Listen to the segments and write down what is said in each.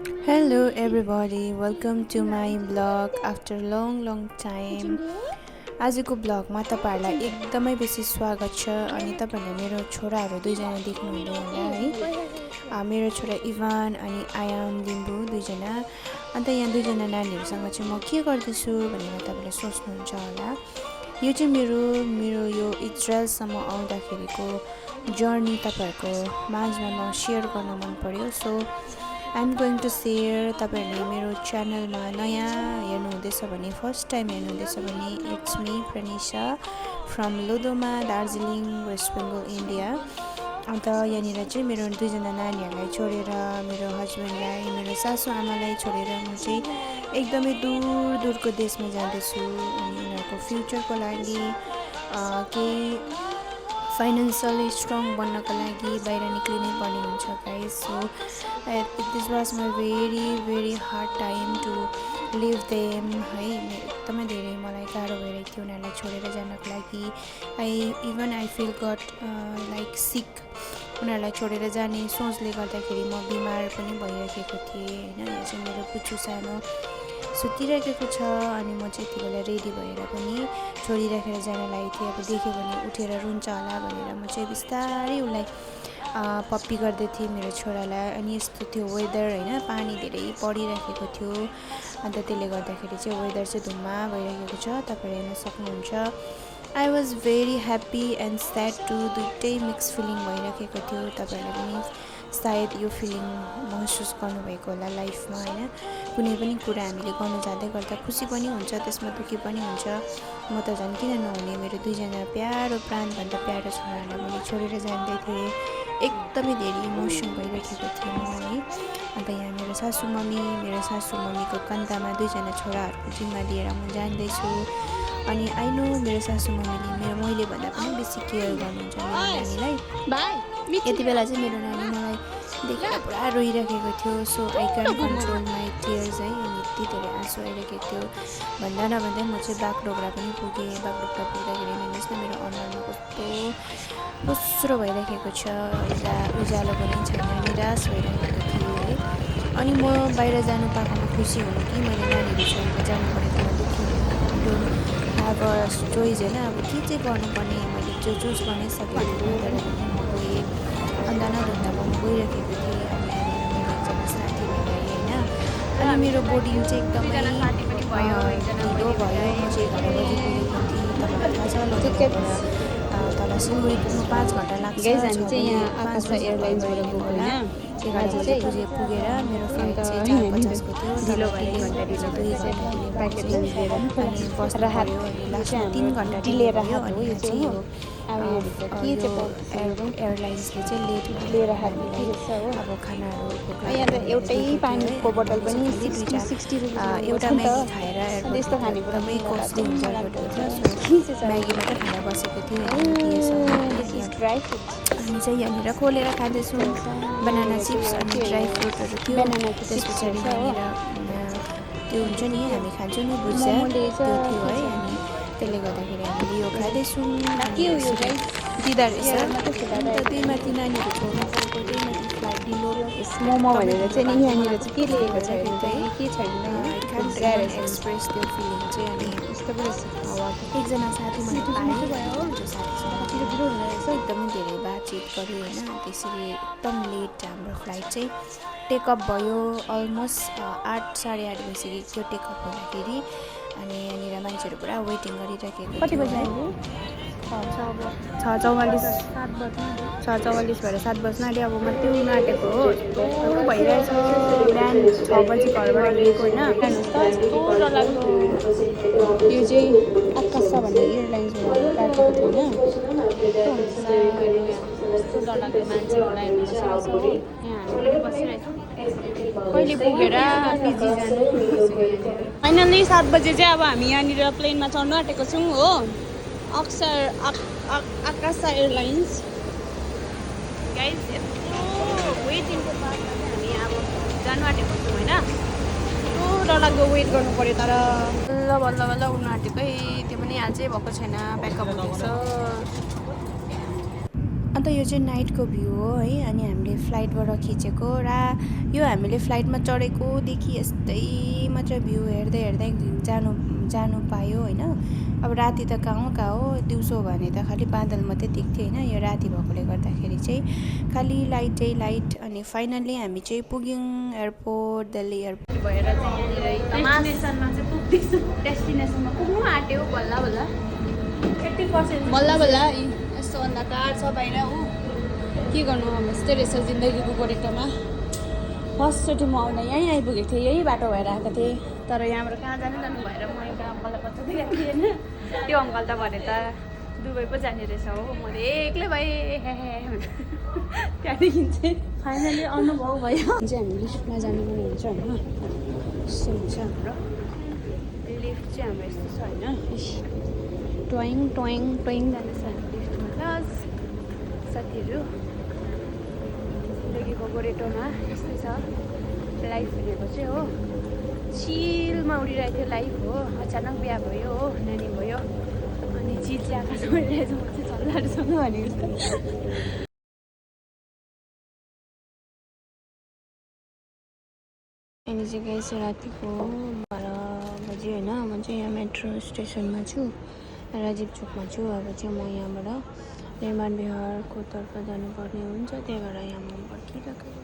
Hello everybody, welcome to my vlog after long time. आजको ब्लगमा तपाईहरुलाई एकदमै बेसी स्वागत छ अनि तपाईहरुले मेरो छोराहरु दुईजना देख्नुहुँदै होला है। मेरो छोरा इभान अनि आयाम लिम्बू दुईजना। अन्त यहाँ दुईजना नानीहरुसँग चाहिँ म के गर्दैछु भनेर तपाईले सोच्नुहुन्छ होला। यो चाहिँ मेरो यो इजरायल सम्म आउँदाखेरिको जर्नी तपाईहरुको माझमा म शेयर गर्न मन पर्यो। So I'm going to share तपाईहरुले मेरो च्यानलमा नयाँ हेर्नुहुँदैछ भने फर्स्ट टाइम हेर्नुहुँदैछ भने it's me Pranisha from Lodhoma Darjeeling West Bengal India. अन्त यहाँनिर चाहिँ मेरो दुईजना नानीहरुलाई छोडेर मेरो हस्बेन्डलाई मेरो सासु आमालाई छोडेर म चाहिँ एकदमै दूरको देशमा जाँदैछु अनि उनीहरुको फ्युचरको लागि केही फाइनेन्शियली स्ट्रङ बन्नको लागि बाहिर निक्लिनै पर्ने हुन्छ guys. So this was my very hard time to leave them है। एकदमै धेरै मलाई गाह्रो भइरहेको थियो उनीहरूलाई छोडेर जानको लागि। आई फिल गट लाइक सिक उनीहरूलाई छोडेर जाने सोचले गर्दाखेरि म बिमार पनि भइरहेको थिएँ होइन। यहाँ चाहिँ मेरो पुच्चु सानो सुतिरहेको छ अनि म चाहिँ यति बेला रेडी भएर पनि छोडिराखेर जान लागेको थिएँ। अब देख्यो भने उठेर रुन्छ होला भनेर म चाहिँ बिस्तारै उसलाई पप्पी गर्दै थिएँ मेरो छोरालाई। अनि यस्तो थियो वेदर होइन, पानी धेरै परिरहेको थियो अन्त त्यसले गर्दाखेरि चाहिँ वेदर चाहिँ धुम्मा भइरहेको छ तपाईहरुले हेर्न सक्नुहुन्छ। I was very happy and sad to दुइटै मिक्स फिलिङ भइरहेको थियो। तपाईहरुले पनि सायद यो फिलिङ महसुस गर्नुभएको होला लाइफमा होइन। कुनै पनि कुरा हामीले गर्न जाँदै गर्दा खुसी पनि हुन्छ त्यसमा दुःखी पनि हुन्छ। म त झन् किन नहुने मेरो दुईजना प्यारो प्राणभन्दा प्यारो छोराहरूलाई मैले छोडेर जाँदै थिएँ। एकदमै धेरै इमोसन भइरहेको थियो मलाई। अन्त यहाँ मेरो सासु मम्मीको कन्धामा दुईजना छोराहरूको जिम्मा लिएर म जाँदैछु। अनि आई नो मेरो सासु मम्मीले मैले भन्दा पनि बेसी केयर गर्नुहुन्छ मेरो नानीलाई। यति बेला चाहिँ मेरो नानी मलाई देखेर पुरा रोइरहेको थियो। So I can control my tears है। अनि यति धेरै आँसु आइरहेको थियो भन्दा नभन्दै म चाहिँ बागडोग्रा पनि पुगेँ। बागडोग्रा पुग्दाखेरि हेर्नुहोस् न मेरो अनुहारमा कस्तो दोस्रो भइरहेको छ, उज्यालो पनि छैन, निराश भइरहेको थियो है। अनि म बाहिर जानु पाएकोमा खुसी हुनु कि मैले नानीहरू छोडेर जानु परेकोमा दुःखी हुनु अब चोइज होइन। अब के चाहिँ गर्नुपर्ने मैले जो चुज गर्नै सकेको तर पनि म गएँ। अन्त नधुन्दामा म गइरहेको थिएँ। अनि यहाँनिर मेरो एकजना साथी भेटाएँ होइन। अनि मेरो बोर्डिङ चाहिँ एकदमै ढिलो भयो। म चाहिँ 11 बजी पुगेको थिएँ। तपाईँलाई थाहा छ लोधोमाबाट तल सिलगढी पुग्नु 5 घन्टा लाग्छ। हामी चाहिँ यहाँ आकाशा एयरलाइन्सबाट गएको होइन। 11 बजी पुगेर मेरो फ्लाइट चाहिँ 4:50 को थियो। ढिलो भयो, 1 घन्टा ढिलो अनि प्याकेट लन्च दिएर अनि बस राहत अनि लास्टमा 3 घन्टा ढिलो भयो। अनि यो चाहिँ यो एयरलाइन्सले चाहिँ लेट लिएर हालिरहेको छ हो। अब खानाहरू यहाँ त एउटै पानीको बोतल पनि 60 रुपियाँ एउटा म्यागी खाएर यस्तो खानेकुरा एकदमै कस्टली हुन्छ। म्यागी मात्रै खाएर बसेको थियो। ड्राई फ्रुट हामी चाहिँ यहाँनिर खोलेर खाँदैछौँ बनाना चिप्स अनि ड्राई फ्रुटहरू थियो। त्यस पछाडि यहाँनिर त्यो हुन्छ नि हामी खान्छौँ नि भुजिया त्यो थियो है। अनि त्यसले गर्दाखेरि हामीले यो खाँदैछौँ। दिँदा रहेछ अन्त त्यही माथि नानीहरू छोड्नु परेको त्यही माथि फ्लाइट ढिलो मोमो भनेर चाहिँ नि यहाँनिर चाहिँ के लेखेको छ भने चाहिँ के छैन एक्सप्रेस त्यो फिलिङ चाहिँ। अनि यस्तो पो रहेछ एकजना साथी मैले पाएँ जो साथीसँग एकदमै धेरै बातचित गऱ्यो होइन। त्यसरी एकदम लेट हाम्रो फ्लाइट चाहिँ टेकअप भयो। अलमोस्ट 8 साढे 8 भइसकेको थियो टेकअप हुँदाखेरि। अनि यहाँनिर मान्छेहरू पुरा वेटिङ गरिरहेको कति बजी आयो? 6:44 भएर 7 बज्न आँट्यो। अब मात्रै उन आँटेको हो भइरहेछ। बिहान 6 बजी घरबाट हिँडेको होइन। यो चाहिँ आकाशा भन्ने एयरलाइन्सबाट काटेको थियो होइन। कहिले पुगेर पिजी जानु। फाइनल्ली 7 बजे चाहिँ अब हामी यहाँनिर प्लेनमा चढ्नु आँटेको छौँ हो। आकाशा एयरलाइन्स गाइज यत्रो वेटिङको बादमा चाहिँ हामी अब जानु आँटेको छौँ होइन। यस्तो डरलाग्दो वेट गर्नु पऱ्यो तर बल्ल उड्नु आँटेकै त्यो पनि अझै भएको छैन। ब्याकअप हुँदैछ। अन्त यो चाहिँ नाइटको भ्यू हो है। अनि हामीले फ्लाइटबाट खिचेको यो हामीले फ्लाइटमा चढेकोदेखि यस्तै मात्र भ्यू हेर्दै हेर्दै जानु पायो होइन। अब राति त कहाँ हो, दिउँसो भने त खालि बादल मात्रै देख्थ्यो होइन। यो राति भएकोले गर्दाखेरि चाहिँ खालि लाइट। अनि फाइनल्ली हामी चाहिँ पुग्यौँ एयरपोर्ट, दिल्ली एयरपोर्ट भएर चाहिँ डेस्टिनेसनमा चाहिँ पुग्दैछु। डेस्टिनेसनमा पुग्नु आँट्यो बल्ल बल्ल 80% बल्ल यस्तो अन्धकार छ बाहिर हो। के गर्नु अब यस्तै रहेछ जिन्दगीको गोरेटोमा। फर्स्टचोटि म आउँदा यहीँ आइपुगेको थिएँ, यही बाटो भएर आएको थिएँ। तर यहाँबाट कहाँ जानु भएर म एउटा अङ्कललाई पचाइदिएको थिएँ होइन। त्यो अङ्कल त भने त दुबई पो जाने रहेछ हो। मैले एक्लै भएँ त्यहाँदेखि चाहिँ फाइनली अनुभव भयो। चाहिँ हामी लिफ्टमा जानुपर्ने हुन्छ होइन। यस्तो हुन्छ हाम्रो लिफ्ट चाहिँ हाम्रो यस्तो छ होइन। टोइङ जाँदैछ हाम्रो लिफ्टमा। प्लस साथीहरू जिन्दगीको गोरेटोमा यस्तै छ लाइफ भनेको चाहिँ हो। चिलमा उडिरहेको थियो लाइफ हो। अचानक बिहा भयो हो, नानी भयो, अनि चिल चाहिँ आकाशमा उडिरहेछ। म चाहिँ चल्लाहरूसँग भनेको जस्तो। अहिले चाहिँ गाइस रातिको 12 बजी होइन। म चाहिँ यहाँ मेट्रो स्टेसनमा छु, राजीव चोकमा छु। अब चाहिँ म यहाँबाट निर्माण विहारको तर्फ जानुपर्ने हुन्छ, त्यही भएर यहाँ म पर्खिरहेको छु।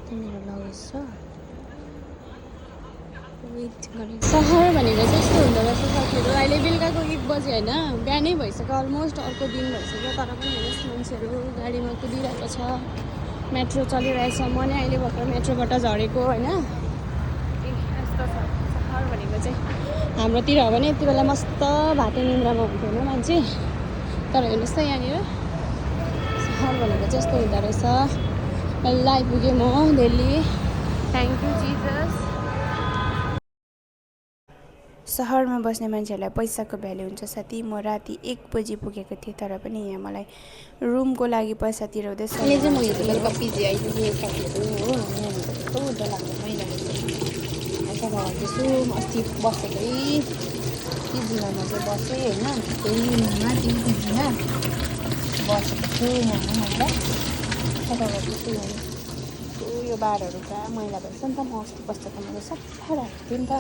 त्यो मेरो लगेज छ, वेट गरेको। सहर भनेको चाहिँ यस्तो हुँदो रहेछ साथीहरू। अहिले बेलुकाको 1 बजी होइन, बिहानै भइसक्यो, अलमोस्ट अर्को दिन भइसक्यो। तर पनि हेर्नुहोस् मान्छेहरू गाडीमा कुदिरहेको छ। मेट्रो चलिरहेछ। म नै अहिले भर्खर मेट्रोबाट झरेको होइन। यस्तो छ सहर भनेको चाहिँ। हाम्रोतिर हो भने यति बेला मस्त भाटे निन्द्रामा हुन्थ्यो होइन मान्छे। तर हेर्नुहोस् त यहाँनिर सहर भनेको चाहिँ यस्तो हुँदो रहेछ। ल आइपुगेँ म दिल्ली। Thank you Jesus. सहरमा बस्ने मान्छेहरूलाई पैसाको भ्याल्यु हुन्छ साथी। म राति 1 बजी पुगेको थिएँ, तर पनि यहाँ मलाई रुमको लागि पैसा तिराउँदैछ। अहिले चाहिँ म हिजो बेलुका पिजी आइपुगेँ साथीहरू हो। यहाँनिर कस्तो डरलाग्दो मैला रहेछ। त्यसो अस्ति बसेकै पिजीमा म चाहिँ बसेँ होइन। त्यही रुममा त्यही पिजीमा बसेको छु यहाँ मैला। त्यसो यो बारहरू पुरा मैला भएछ नि त। म अस्ति बस्दा त मैले सफा राखेको थिएँ नि त।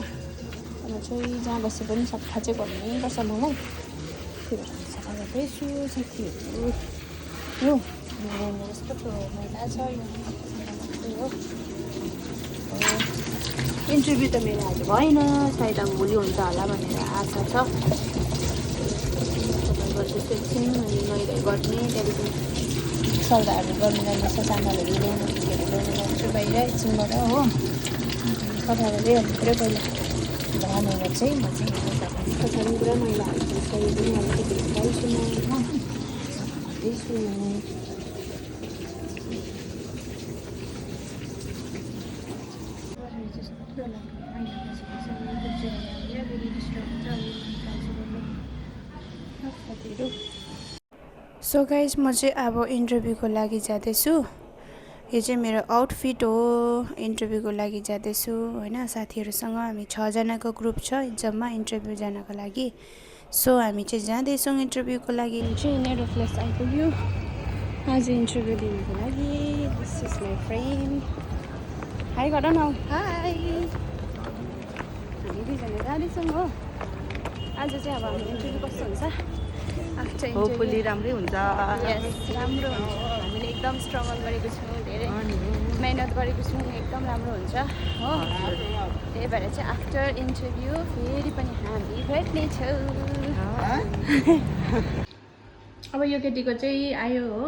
म चाहिँ जहाँ बसे पनि सफा चाहिँ गर्नैपर्छ मलाई। त्यो भएर सफा गर्दैछु साथीहरू हो। यहाँनिर यस्तो मैला छ यो हो। इन्टरभ्यू त मेरो आज भएन, सायद अब भोलि हुन्छ होला भनेर आशा छ। सफा गर्दैछु एकछिन, अनि नुहाइधुवाइ गर्ने। त्यहाँदेखि सौदाहरू गर्नु जानुपर्छ, चामलहरू ल्याउनु, केहरू ल्याउनु जान्छु बाहिर एकछिनबाट हो। सफा गर्दै हाल्नु पऱ्यो पहिला, भनेर चाहिँ म चाहिँ पछाडि पुरा मैलाहरू छ। यो पनि अलिकति हिर्काउँछु म होइन, गर्दैछु। सो गाइज म चाहिँ अब इन्टरभ्यूको लागि जाँदैछु। यो चाहिँ मेरो आउटफिट हो, इन्टरभ्यूको लागि जाँदैछु होइन। साथीहरूसँग हामी 6 जनाको ग्रुप छ जम्मा इन्टरभ्यू जानको लागि। सो हामी चाहिँ जाँदैछौँ इन्टरभ्यूको लागि। चाहिँ नेरोफ्लेक्स आइपुग्यो आज इन्टरभ्यू दिनुको लागि। This is my friend. High गर न। हाई। हामी दुईजना जाँदैछौँ हो। आज चाहिँ अब हाम्रो इन्टरभ्यू कस्तो हुन्छ आफ्टर होपफुल्ली राम्रै हुन्छ। यस राम्रो हुन्छ। हामीले एकदम स्ट्रगल गरेको छौँ, धेरै मेहनत गरेको छौँ, एकदम राम्रो हुन्छ हो। त्यही भएर चाहिँ आफ्टर इन्टरभ्यू फेरि पनि हामी भेट्नेछौँ। अब यो केटीको चाहिँ आयो हो।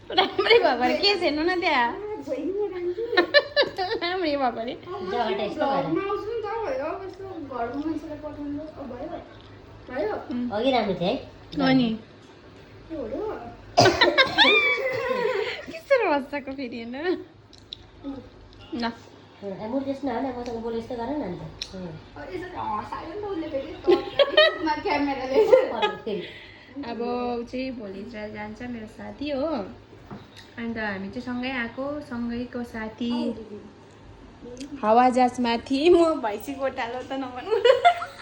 राम्रै भएको अरे के हेर्नु न त्यहाँ राम्रै भएको अरे। अघि राम्रो थियो है। अनि किसरी बस्छको फेरि हेर्नु न। म त्यसमा होइन, मसँग बोले यस्तो गर न अन्त। अब चाहिँ भोलि चाहिँ जान्छ मेरो साथी हो। अन्त हामी चाहिँ सँगै आएको, सँगैको साथी हावाजहाजमाथि म भैँसी गोठालो त नभन्नु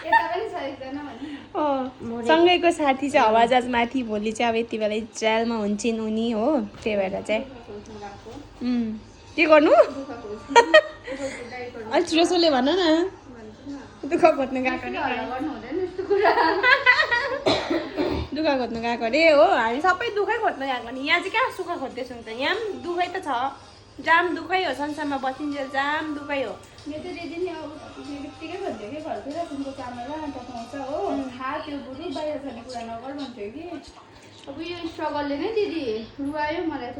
यता पनि छ एकजना भन्नु सँगैको साथी चाहिँ हावाजहाजमाथि भोलि चाहिँ अब यति बेला इजरायलमा हुन्छन् उनी हो त्यही भएर चाहिँ के गर्नु अलिक रसोले भन न दुःख खोज्नु गएको गर्नु हुँदैन यस्तो कुरा दुःख खोज्नु गएको अरे हो हामी सबै दुःखै खोज्नु गएको नि यहाँ चाहिँ कहाँ सुख खोज्दैछौँ त यहाँ पनि दुःखै त छ जाम दुःखै हो संसारमा बसिन्जेल जाम दुःखै हो मेरो त दिदी नि अब बित्तिकै भन्थ्यो कि घरतिर रासिनको चामल अन्त पाउँछ हो थाहा त्यो बुढी बाहिर छने कुरा नगर भन्थ्यो कि अब यो स्ट्रगलले नै दिदी रुवायो मलाई त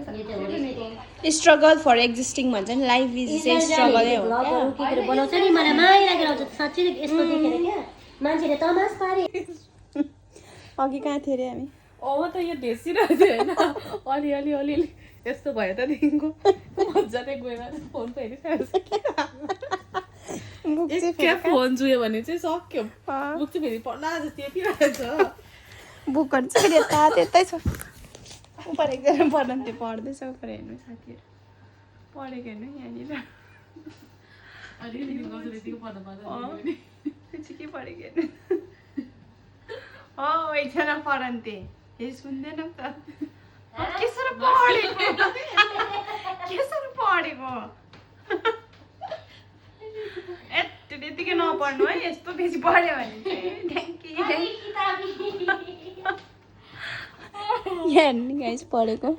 स्ट्रगल फर एक्जिस्टिङ भन्छ नि लाइफ इज चाहिँ स्ट्रगलै हो भ्लगहरू के के बनाउँछ नि मलाई माया लागेर आउँछ साँच्चै यस्तो देखेर क्या मान्छेले तमास पारे अघि कहाँ थियो अरे हामी त यो ढेसिरहेको थियो होइन अलिअलि यस्तो भयो त्यहाँदेखिको मजाले गएर फोन त हेरिरहेको फोन जुयो भने चाहिँ सक्यो बुक चाहिँ फेरि पढ्ला जस्तो टिपिरहेको बुकहरू चाहिँ फेरि यता त्यतै छ उपर एकजना पढ्दा त्यो पढ्दैछ उपर हेर्नु साथीहरू पढेको हेर्नु यहाँनिर त्यो चाहिँ के पढेको हेर्नु एकजना पढन्थे हे सुन्दैन त केसरी पढेको केसरी पढेको त्यतिकै नपढ्नु है यस्तो बेसी पढ्यो भने हेर्नु गाइस पढेको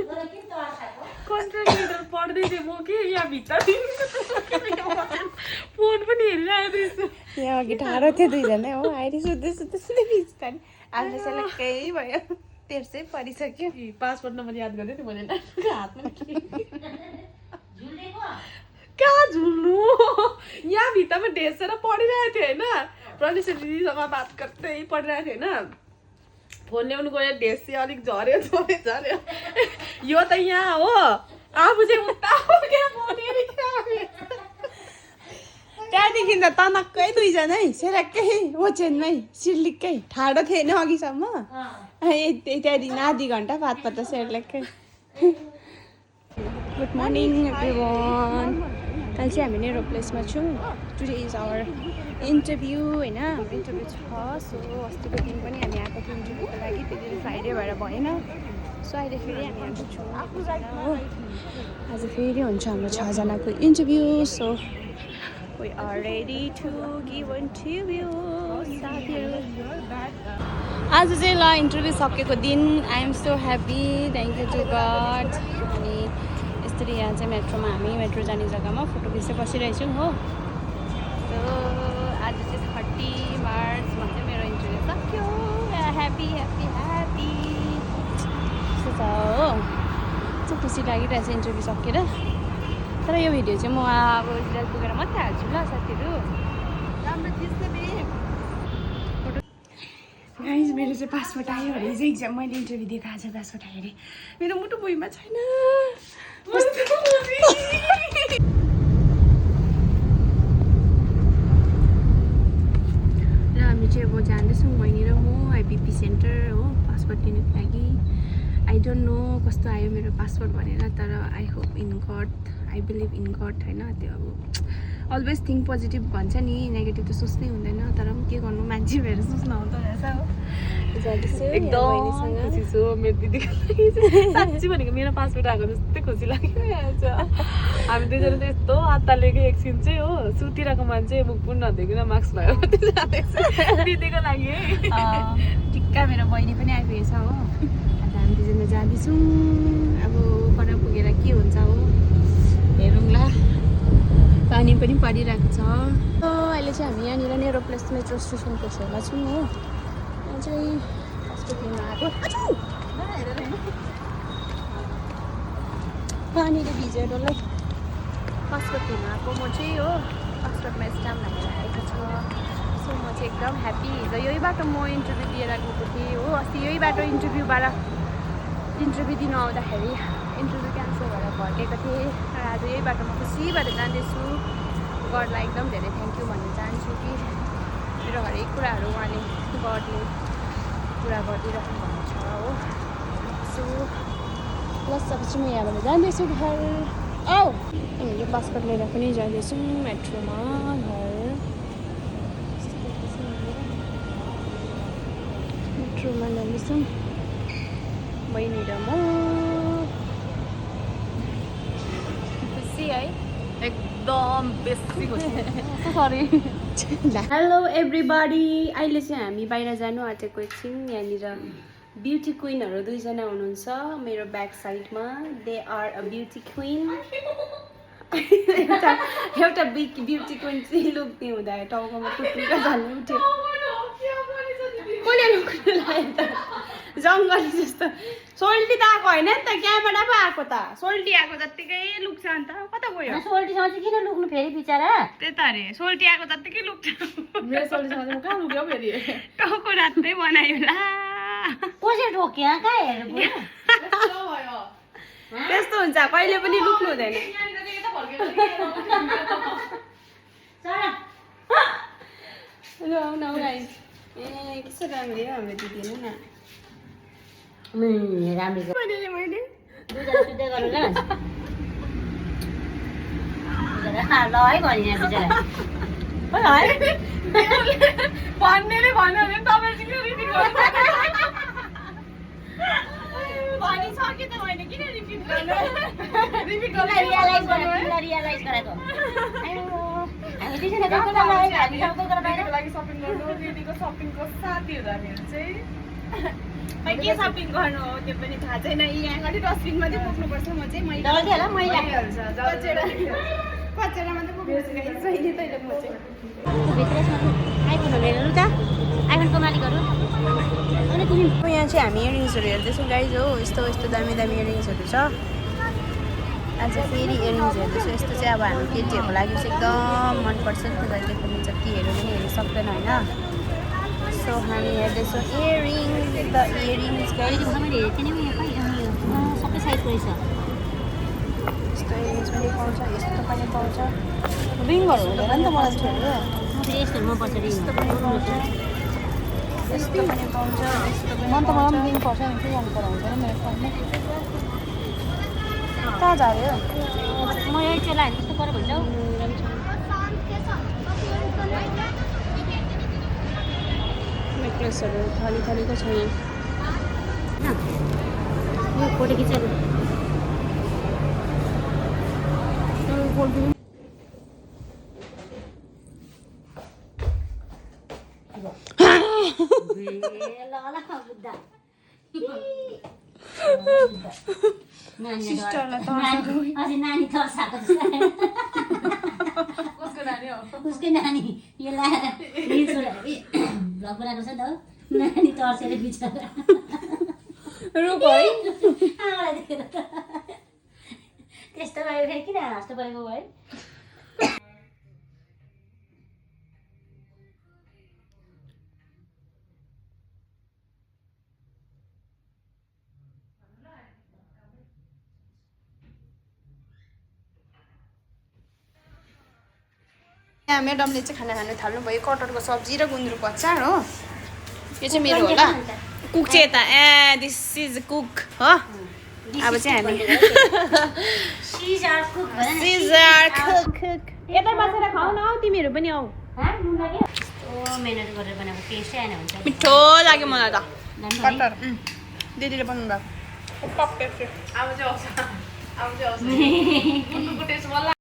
कन्ट्राक्टर पढ्दै थिएँ म के यहाँ भित्र फोन पनि हेरिरहेको रहेछु यहाँ अघि टाढो थियो दुईजना हो अहिले सुत्दै बिस्तारै आज चाहिँ केही भयो तेर्सै परिसक्यो पासपोर्ट नम्बर याद गर्दै थिएँ मैले हातमा कहाँ झुल्नु यहाँ भित्तामा ढेसेर पढिरहेको थिएँ होइन प्रनिसा दिदीसँग बात गर्दै पढिरहेको थिएँ होइन फोन ल्याउनु गयो ढेसी अलिक झऱ्यो यो त यहाँ हो आफू चाहिँ उता त्यहाँदेखि त तनक्कै दुईजना है सेराक्कै ओछ्यानमै सिर्लिक्कै ठाडो थिएन अघिसम्म त्यहाँदेखि आधी घन्टा बाद पत्ता सेर्लेक्कै गुड मर्निङ एभ्रिवान अहिले चाहिँ हामी नेरो प्लेसमा छौँ टुडे इज आवर इन्टरभ्यू होइन हाम्रो इन्टरभ्यू छ सो अस्तिको दिन पनि हामी आएको थियौँ इन्टरभ्यूको लागि त्यो दिन फ्राइडे भएर भएन सो अहिले फेरि हामी आएको छौँ हो आज फेरि हुन्छ हाम्रो 6जनाको interview so we are ready to give interview साथीहरू आज चाहिँ ल इन्टरभ्यू सकेको दिन I am so happy thank you to God अनि यसरी यहाँ चाहिँ मेट्रोमा हामी मेट्रो जाने जग्गामा फोटो खिच्दै बसिरहेछौँ हो सो आज चाहिँ 30 मार्चमा चाहिँ मेरो इन्टरभ्यू सक्यो ह्याप्पी ह्याप्पी ह्याप्पी यस्तो छ हो चाहिँ खुसी लागिरहेछ इन्टरभ्यू सकेर तर यो भिडियो चाहिँ म अब इजरायल पुगेर मात्रै हाल्छु ल साथीहरू राम्रो चिज गाइज मेरो चाहिँ पासपोर्ट आयो अरे हिजो इक्जाम मैले इन्टरभ्यू दिएको आज पासपोर्ट आयो अरे मेरो मुटु भुइँमा छैन र हामी चाहिँ अब जाँदैछौँ बहिनी र म आइपिपी सेन्टर हो पासपोर्ट लिनुको लागि आई डोन्ट नो कस्तो आयो मेरो पासपोर्ट भनेर तर I hope in God I believe in God होइन त्यो अब अलवेज थिङ्क पोजिटिभ भन्छ नि नेगेटिभ त सोच्नै हुँदैन तर पनि के गर्नु मान्छे भएर सोच्नु आउँदो रहेछ हो जाँदैछु एकदम खुसी छु मेरो दिदीको लागि साँच्ची भनेको मेरो पासपोर्ट आएको जस्तै खुसी लागिरहेको छ हामी दुईजना चाहिँ यस्तो आत्तालेको एकछिन चाहिँ हो सुतिरहेको मान्छे मुख पनि नदेखिन मास्क लगाएर मात्रै जाँदैछ दिदीको लागि है टिक्का मेरो बहिनी पनि आइपुगेछ हो अन्त हामी दुईजना जाँदैछौँ अब पर पुगेर के हुन्छ हो हेरौँला पानी पनि परिरहेको छ अहिले चाहिँ हामी यहाँनिर नेरो प्लेस मेट्रो स्टेसनको छेउमा छौँ हो यहाँ चाहिँ पासपोर्ट लिन आएको पानीले भिजेर डल्लै पासपोर्ट लिन आएको म चाहिँ हो पासपोर्टमा स्ट्याम्प हालेर आएको छ सो म चाहिँ एकदम ह्याप्पी हिजो यही बाटो म इन्टरभ्यू दिएर गएको थिएँ हो अस्ति यही बाटो इन्टरभ्यू दिनु आउँदाखेरि इन्टरभ्यू क्यान्सल भएर फर्केको थिएँ र आज यही बाटोमा खुसी भएर जाँदैछु गडलाई एकदम धेरै थ्याङ्क यू भन्न चाहन्छु कि मेरो हरेक कुराहरू उहाँले गडले पुरा गरिदिइराख्नु भएको छ हो सो प्लस अब चाहिँ म यहाँबाट जाँदैछु घर हामीले बास्केट लिएर पनि जाँदैछौँ मेट्रोमा घर मेट्रोमा जाँदैछौँ बहिनी र म खुसी है एकदम बेसी खुसी सरी हेलो एभ्रिबडी अहिले चाहिँ हामी बाहिर जानु आँटेको एकछिन यहाँनिर ब्युटी क्विनहरू दुईजना हुनुहुन्छ मेरो ब्याक साइडमा they are a beauty queen एउटा ब्युटी क्विन चाहिँ लुक्ने हुँदा टाउकोमा टुक्रिएर जानु उठ्यो कसले लुक्नु लाग्यो त जङ्गली जस्तो सोल्टी त आएको होइन नि त क्याबाट पो आएको त सोल्टी आएको जत्तिकै लुक्छ अन्त कता गयो सोल्टीसँग चाहिँ किन लुक्नु फेरि बिचरा त्यही त अरे सोल्टी आएको जत्तिकै लुक्छ मेरो सोल्टीसँग कहाँ लुक्यो फेरि टाउको रातै बनायो ला कसरी ढोक्यो कहाँ हेरेर त्यस्तो हुन्छ कहिले पनि लुक्नु हुँदैन ए कस्तो राम्रो हो हाम्रो दिदी हेर्नु न राम्रो मैले सुत्दै गरौँ ल ल है भनिन बिचरा भन्नेले भन्यो भने तपाईँ किन रिपिट गर्नु भनिसके त मैले किन रिपिट गर्नु रिपिट रियलाइज गरेको हामी दुईजना गएको ल हामी सबै गरेर बाहिर लागि सपिङ गर्नु दिदीको सपिङको साथी हुँदाखेरि चाहिँ खै के सपिङ गर्नु हो त्यो पनि थाहा छैन यहाँ अलिक डस्टबिनमा चाहिँ पुग्नुपर्छ म चाहिँ मैले डल्थ्यो होला मैला कचेरामा चाहिँ पुग्नुपर्छ जहिले तहिले म चाहिँ आइफोनहरू हेर्नु त आइफोनको मालिकहरू अनि तिमी यहाँ चाहिँ हामी इयरिङ्सहरू हेर्दैछौँ गाइज हो यस्तो यस्तो दामी दामी इयरिङ्सहरू छ आज फेरि इयरिङ्स हेर्दैछु यस्तो चाहिँ अब हामी केटीहरूको लागि चाहिँ एकदम मनपर्छ नि त जहिले पनि जतिहरू पनि हेर्नु सक्दैन होइन सो हामी हेर्दैछौँ इयरिङ्स द इयरिङ्स मैले मैले हेरेको थिएँ नि यहाँ सबै साइजको रहेछ यस्तो इयरिङ्स पनि पाउँछ यस्तो पनि पाउँछ रिङहरू हुँदैन नि त मलाई छोडेर म फेरि यस्तोहरू मनपर्छ रे यस्तो पनि पाउँछ यस्तो पनि पाउँछ यस्तो पनि मन त मलाई पनि पर्छ नि के गर्नु पर्छ हुन्छ मेरो फोनमा कहाँ जायो म यही चाहिँ लाएर कस्तो पऱ्यो भन्छौ नेक्लेसहरू थली थलीको छ यहाँ यो फोटो खिचेको नानी तर्साएको उसकै नानी यो लाएर भ्लग बनाएको छ नि त नानी तर्सेर बिचरा रूप है आमालाई देखेर त्यस्तो भयो फेरि किन हाँस्नु परेको है यहाँ म्याडमले चाहिँ खाना खानु थाल्नुभयो कटहरको सब्जी र गुन्द्रुकको अचार हो यो चाहिँ मेरो होला कुक चाहिँ यता दिस इज कुक हो अब चाहिँ हामी सिजर कुक भन सिजर कुक यतै बसेर खाऊ न हौ तिमीहरू पनि आऊ मेहनत गरेर बनाएको टेस्टै आएन हुन्छ मिठो लाग्यो मलाई त कटहर दिदीले बनाउनु भएको अब चाहिँ आउँछ गुन्द्रुकको टेस्ट मलाई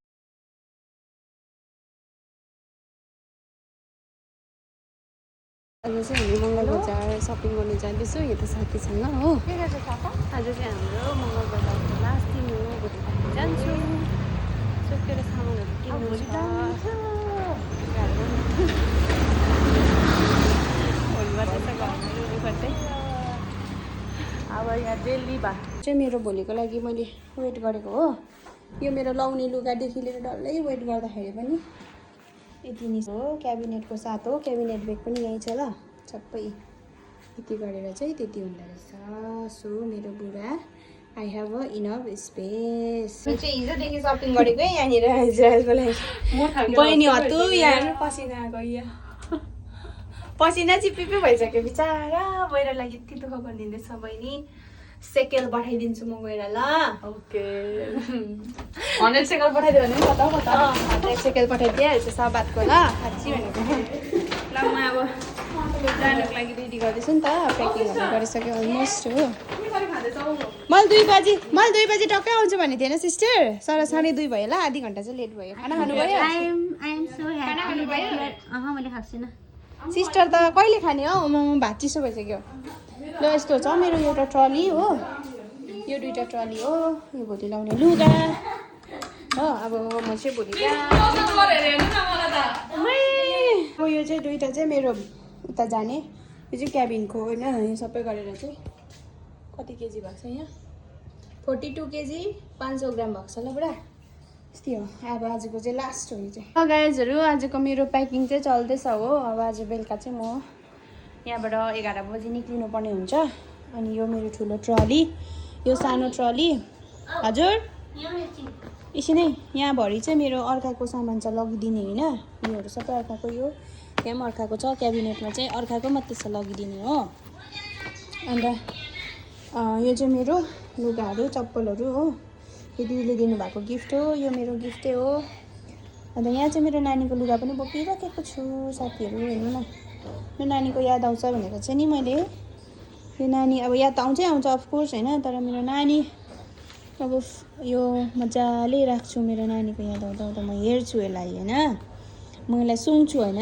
आज चाहिँ हामी मङ्गल बजार सपिङ गर्नु जाँदैछौँ यता साथीसँग हो आज चाहिँ हाम्रो मङ्गल बजारको लास्ट दिन हो भोलि हामी जान्छौँ सोकेर सामानहरू किन्नु छ भोलिबाट चाहिँ घरमा रुनु पर्दै अब यहाँ दिल्ली भए चाहिँ मेरो भोलिको लागि मैले वेट गरेको हो यो मेरो लाउने लुगादेखि लिएर डल्लै वेट गर्दाखेरि पनि यति नै हो क्याबिनेटको साथ हो क्याबिनेट ब्याग पनि यहीँ छ ल सबै यति गरेर चाहिँ त्यति हुँदो रहेछ सो मेरो बुढा I have a enough space चाहिँ हिजोदेखि सपिङ गरेको है यहाँनिर इजरायलको लागि बहिनी हत्तु यहाँ पसिना गयो पसिना चिप्पिपी भइसक्यो बिचारा बहिनीलाई यति दुःख गरिदिँदैछ बहिनी सेकेल पठाइदिन्छु म गएर ल ओके 100 सेकन्ड पठाइदियो भने नि कता कता 100 सेकेल पठाइदिइहाल्छु सबातको ल साँच्ची भनेको ल म अब जानको लागि रेडी गर्दैछु नि त प्याकिङहरू गरिसकेँ अलमोस्ट हो मैले 2 बजी टक्कै आउँछु भने थिएन सिस्टर तर 2:30 भयो ल आधी घन्टा चाहिँ लेट भयो खाना खानु भयो I am so happy that you are मैले खाएको छुइनँ सिस्टर त कहिले खाने हौ म भात चिसो भइसक्यो ल यस्तो छ मेरो एउटा ट्रली हो यो 2टा ट्रली हो यो भोलि लाउने लुगा हो अब म चाहिँ भोलि अब यो चाहिँ 2टा चाहिँ मेरो उता जाने यो चाहिँ क्याबिनको होइन यो सबै गरेर चाहिँ कति केजी भएको छ यहाँ 42 केजी 500 ग्राम भएको छ ल पुरा यस्तै हो अब आजको चाहिँ लास्ट हो यो चाहिँ गाइजहरू आजको मेरो प्याकिङ चाहिँ चल्दैछ हो अब आज बेलुका चाहिँ म यहाँबाट 11 बजी निक्लिनु पर्ने हुन्छ अनि यो मेरो ठुलो ट्रली यो सानो ट्रली हजुर यसरी यहाँभरि चाहिँ मेरो अर्काको सामान चाहिँ लगिदिने होइन योहरू सबै अर्काको यो यहाँ पनि अर्काको छ क्याबिनेटमा चाहिँ अर्काको मात्रै छ लगिदिने हो अन्त यो चाहिँ मेरो लुगाहरू चप्पलहरू हो यो दिदीले दिनुभएको गिफ्ट हो यो मेरो गिफ्टै हो अन्त यहाँ चाहिँ मेरो नानीको लुगा पनि बोकिराखेको छु साथीहरू हेर्नु न मेरो नानीको याद आउँछ भनेको चाहिँ नि मैले यो नानी अब याद आउँछै आउँछ अफकोर्स होइन तर मेरो नानी अब यो मजाले राख्छु मेरो नानीको याद आउँदा आउँदा म हेर्छु यसलाई होइन म यसलाई सुँग्छु होइन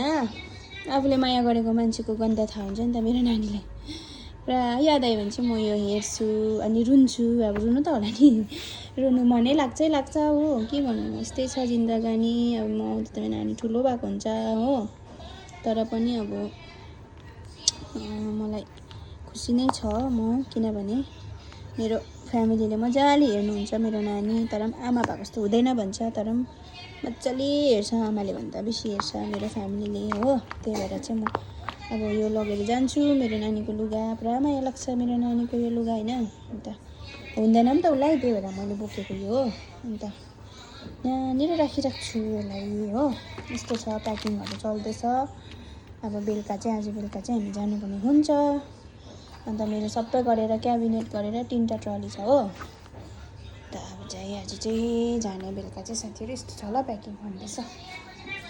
आफूले माया गरेको मान्छेको गन्ध थाहा हुन्छ नि त मेरो नानीलाई पुरा याद आयो भने चाहिँ म यो हेर्छु अनि रुन्छु अब रुनु त होला नि रुनु मनै लाग्छै लाग्छ हो के भन्नु यस्तै छ जिन्दगानी अब म आउँदा त मेरो नानी ठुलो भएको हुन्छ हो तर पनि अब मलाई खुसी नै छ म किनभने मेरो फ्यामिलीले मजाले हेर्नुहुन्छ मेरो नानी तर पनि आमा भएको जस्तो हुँदैन भन्छ तर पनि मजाले हेर्छ आमाले भन्दा बेसी हेर्छ मेरो फ्यामिलीले हो त्यही भएर चाहिँ म अब यो लगेर जान्छु मेरो नानीको लुगा पुरा माया लाग्छ मेरो नानीको यो लुगा होइन अन्त हुँदैन पनि त उसलाई त्यही भएर मैले बोकेको यो हो अन्त यहाँनिर राखिराख्छु यसलाई हो यस्तो छ प्याकिङहरू चल्दैछ अब बेलुका चाहिँ आज बेलुका चाहिँ हामी जानुपर्ने हुन्छ अन्त मेरो सबै गरेर क्याबिनेट गरेर 3टा ट्रली छ हो अन्त अब चाहिँ आज चाहिँ जाने बेलुका चाहिँ साथीहरू यस्तो छ ल प्याकिङ हुँदैछ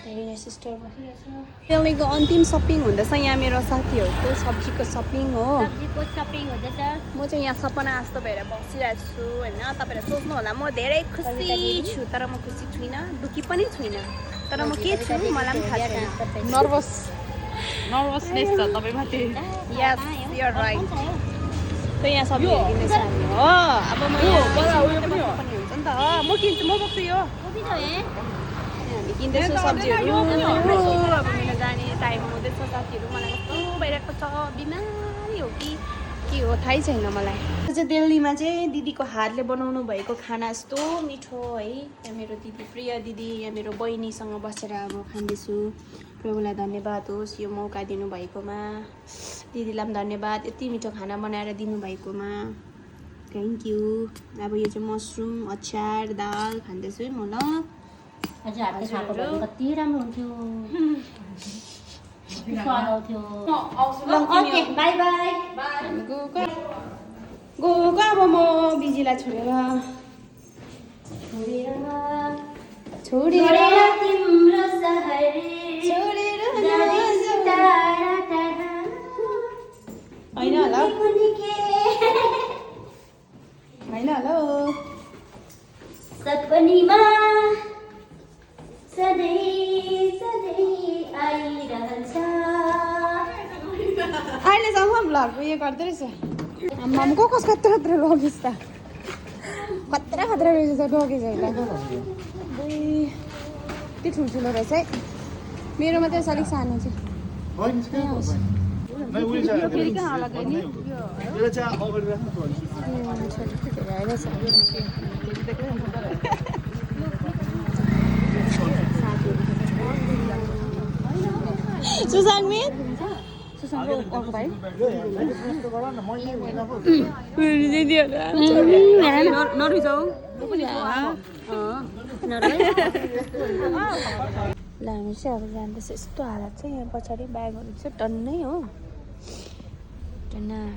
त्यही सिस्टर बसिरहेछ दिल्लीको अन्तिम सपिङ हुँदैछ यहाँ मेरो साथीहरूको सब्जीको सपिङ हो सब्जीको सपिङ हुँदैछ म चाहिँ यहाँ सपना जस्तो भएर बसिरहेको छु होइन तपाईँहरू सोच्नु होला म धेरै खुसी छु तर म खुसी छुइनँ दुःखी पनि छुइनँ तर म के छु मलाई पनि थाहा छैन नर्भसनेस छ तपाईँमाथि यस यु आर राइट त यहाँ सब्जी किन्दैछ हामी हो अब म पनि हुन्छ नि त म किन्छु म बोक्छु यो हामी किन्दैछु सब्जीहरू अब मेरो जाने टाइम हुँदैछ साथीहरू मलाई कस्तो भइरहेको छ बिमारी हो कि के हो थाहै छैन मलाई चाहिँ दिल्लीमा चाहिँ दिदीको हातले बनाउनु भएको खाना यस्तो मिठो है यहाँ मेरो दिदी प्रिय दिदी यहाँ मेरो बहिनीसँग बसेर अब खाँदैछु प्रभुलाई धन्यवाद होस् यो मौका दिनुभएकोमा दिदीलाई पनि धन्यवाद यति मिठो खाना बनाएर दिनुभएकोमा थ्याङ्क यू अब यो चाहिँ मसरुम अचार दाल खाँदैछु म ल अझ हातले खाएको भए कति राम्रो हुन्थ्यो स्वाद आउँथ्यो ओके बाई बाई गएको अब म बिजीलाई छोडेर छोडेर तिम्रो सहर छोडेर जानेछु टाढा टाढा होइन होला कुनिके होइन होला सपनीमा सधैँ सधैँ आइरहन्छ अहिलेसम्म भ्लग उयो गर्दो रहेछ आम्मा को कस कत्रो कत्रो लगिस् त खतरा खतरा रहेछ त लगेछ होइन त्यो ठुल्ठुलो रहेछ है मेरो मात्रै अलिक सानो चाहिँ सुसाङमित सुसाङको अर्को भाइ नरिजाऊ ल हामी चाहिँ अब जाँदैछ यस्तो हालत चाहिँ यहाँ पछाडि ब्यागहरू चाहिँ टन्नै हो टन्न